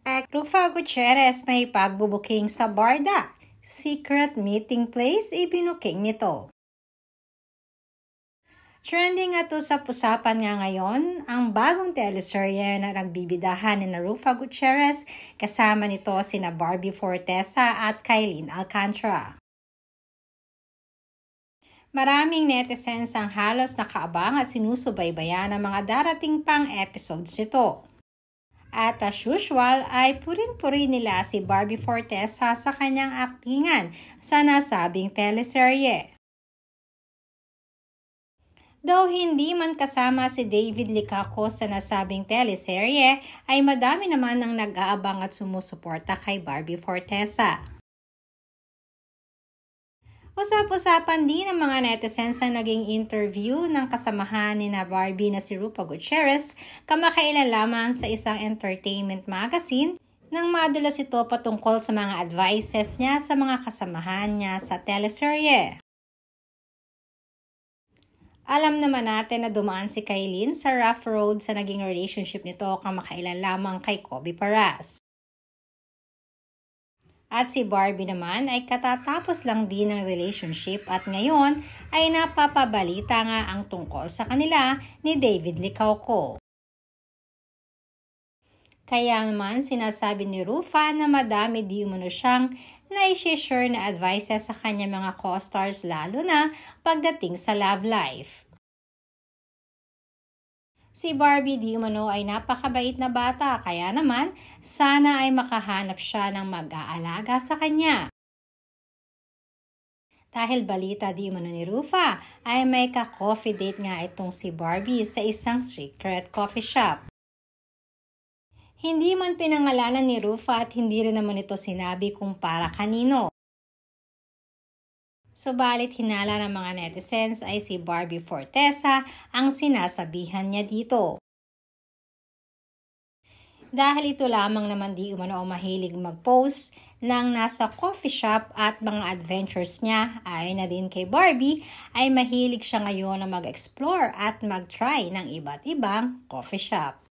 Rufa Gutierrez may pagbubuking sa Barda. Secret meeting place ibinuking nito. Trending at usap-usapan nga ngayon ang bagong teleserye na nagbibidahan ni Rufa Gutierrez kasama nito sina Barbie Fortesa at Kailyn Alcantara. Maraming netizens ang halos nakaabang at sinusubaybayan ang mga darating pang episodes nito. At as usual ay puring-puri nila si Barbie Fortesa sa kanyang aktingan sa nasabing teleserye. Though hindi man kasama si David Licauco sa nasabing teleserye, ay madami naman ang nag-aabang at sumusuporta kay Barbie Fortesa. Usap-usapan din ng mga netizens ang naging interview ng kasamahan ni Barbie na si Rufa Gutierrez kamakailan lamang sa isang entertainment magazine nang madulas ito patungkol sa mga advices niya sa mga kasamahan niya sa teleserye. Alam naman natin na dumaan si Kailyn sa rough road sa naging relationship nito kamakailan lamang kay Kobe Paras. At si Barbie naman ay katatapos lang din ng relationship at ngayon ay napapabalita nga ang tungkol sa kanila ni David Licauco. Kaya naman sinasabi ni Rufa na madami di umano siyang na-share na advices sa kanya mga co-stars lalo na pagdating sa love life. Si Barbie di umano ay napakabait na bata kaya naman sana ay makahanap siya ng mag-aalaga sa kanya. Dahil balita di umano ni Rufa ay may ka-coffee date nga itong si Barbie sa isang secret coffee shop. Hindi man pinangalanan ni Rufa at hindi rin naman ito sinabi kung para kanino. Subalit hinala ng mga netizens ay si Barbie Fortesa ang sinasabihan niya dito. Dahil ito lamang naman di umano mahilig mag-post ng nasa coffee shop at mga adventures niya ay na din kay Barbie ay mahilig siya ngayon na mag-explore at mag-try ng iba't ibang coffee shop.